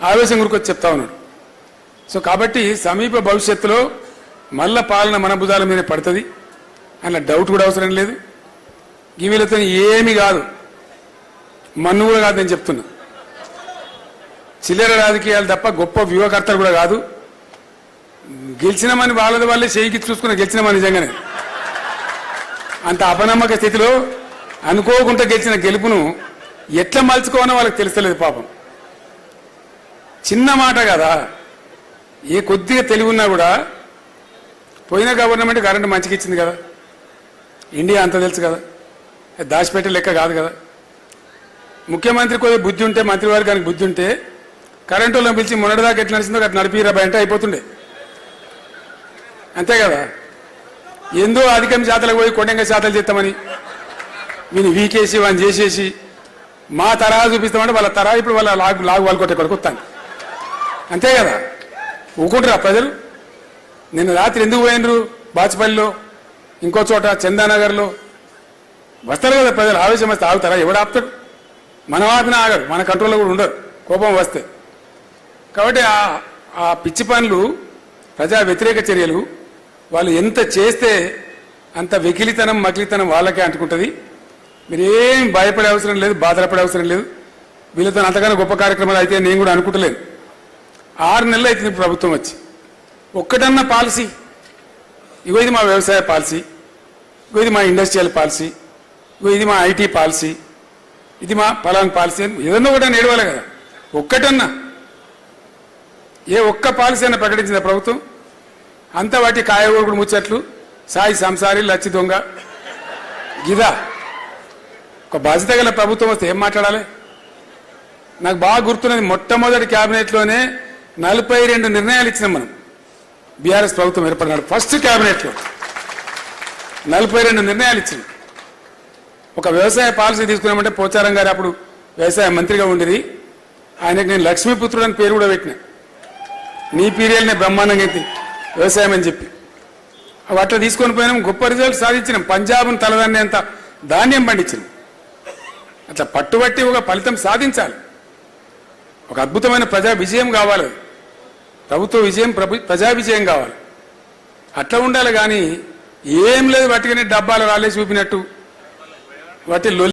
ఆవేశం గురికొచ్చి చెప్తా ఉన్నాడు. సో కాబట్టి సమీప భవిష్యత్తులో మళ్ళా పాలన మన భుజాల మీద పడుతుంది, అలా డౌట్ కూడా అవసరం లేదు. వీళ్ళతో ఏమీ కాదు, మన్ను కూడా కాదు నేను చెప్తున్నా. చిల్లర రాజకీయాలు తప్ప గొప్ప వ్యూహకర్తలు కూడా కాదు. గెలిచినామని వాళ్ళే చేయికి చూసుకుని గెలిచినామని నిజంగానే అంత అపనమ్మక స్థితిలో అనుకోకుండా గెలిచిన గెలుపును ఎట్లా మలుచుకోవాలో వాళ్ళకి తెలుస్తలేదు పాపం. చిన్న మాట కదా, ఏ కొద్దిగా తెలివి ఉన్నా కూడా పోయిన గవర్నమెంట్ కరెంటు మంచిగా ఇచ్చింది కదా, ఇండియా అంత తెలుసు కదా, దాచిపెట్టే లెక్క కాదు కదా. ముఖ్యమంత్రి కొద్దిగా బుద్ధి ఉంటే, మంత్రివర్గానికి బుద్ధి ఉంటే కరెంటు వాళ్ళని పిలిచి మొన్నటిదాకా ఎట్లా నడిచిందో అట్లా నడిపిరా బయట అయిపోతుండే, అంతే కదా. ఎందో అధికం శాతలకు పోయి కొండంగా శాతాలు చేస్తామని వీని వీకేసి వాళ్ళని చేసేసి మా తరహా చూపిస్తామంటే వాళ్ళ తరహా ఇప్పుడు వాళ్ళ లాగు వాళ్ళు కొట్టే కొడుకు వస్తాను, అంతే కదా. ఊకుంటారా ప్రజలు? నిన్న రాత్రి ఎందుకు పోయినరు? బాచుపల్లిలో, ఇంకో చోట చందానగర్లో వస్తారు కదా ప్రజలు. ఆవేశం వస్తే ఆగుతారా? ఎవడు ఆపుతాడు? మనం ఆపినా ఆగరు, మన కంట్రోల్లో కూడా ఉండరు కోపం వస్తే. కాబట్టి ఆ పిచ్చి పనులు, ప్రజా వ్యతిరేక చర్యలు వాళ్ళు ఎంత చేస్తే అంత వెకిలితనం మకిలితనం వాళ్ళకే అంటుకుంటుంది. మీరేం భయపడే అవసరం లేదు, బాధపడే అవసరం లేదు. వీళ్ళతో అంతగానో గొప్ప కార్యక్రమాలు అయితే నేను కూడా అనుకుంటలేను. 6 నెలలు అవుతుంది ప్రభుత్వం వచ్చి, ఒక్కటన్నా పాలసీ, ఇగో ఇది మా వ్యవసాయ పాలసీ, ఇగో ఇది మా ఇండస్ట్రియల్ పాలసీ, ఇగో ఇది మా ఐటీ పాలసీ, ఇది మా పలానా పాలసీ అని ఏదన్నా కూడా నేడవాలి కదా. ఒక్కటన్నా ఏ ఒక్క పాలసీ అయినా ప్రకటించిందా ప్రభుత్వం? అంతా వాటి కాయగూరకుడు ముచ్చట్లు, సాయి సంసారి, లచ్చి దొంగ, గిదా. ఒక బాధ్యత గల ప్రభుత్వం వస్తే ఏం మాట్లాడాలి? నాకు బాగా గుర్తున్నది, మొట్టమొదటి క్యాబినెట్లోనే 42 నిర్ణయాలు ఇచ్చినాం మనం. బీఆర్ఎస్ ప్రభుత్వం ఏర్పడినాడు ఫస్ట్ క్యాబినెట్లో 42 నిర్ణయాలు ఇచ్చినాం. ఒక వ్యవసాయ పాలసీ తీసుకున్నామంటే పోచారం గారు అప్పుడు వ్యవసాయ మంత్రిగా ఉండేది, ఆయనకు నేను లక్ష్మీపుత్రుడు అని పేరు కూడా పెట్టినా. నీ పీరియల్నే బ్రహ్మాండంగా అయితే వ్యవసాయం అని చెప్పి అట్లా తీసుకొని పోయినాం, గొప్ప రిజల్ట్ సాధించినాం. పంజాబ్ను తలదాన్ని అంత ధాన్యం పండించినాం. అట్లా పట్టుబట్టి ఒక ఫలితం సాధించాలి. ఒక అద్భుతమైన ప్రజా విజయం కావాలి, ప్రభుత్వ విజయం, ప్రజా విజయం కావాలి. అట్లా ఉండాలి. కానీ ఏం లేదు, వాటికనే డబ్బాలు రాలేసి చూపినట్టు వాటి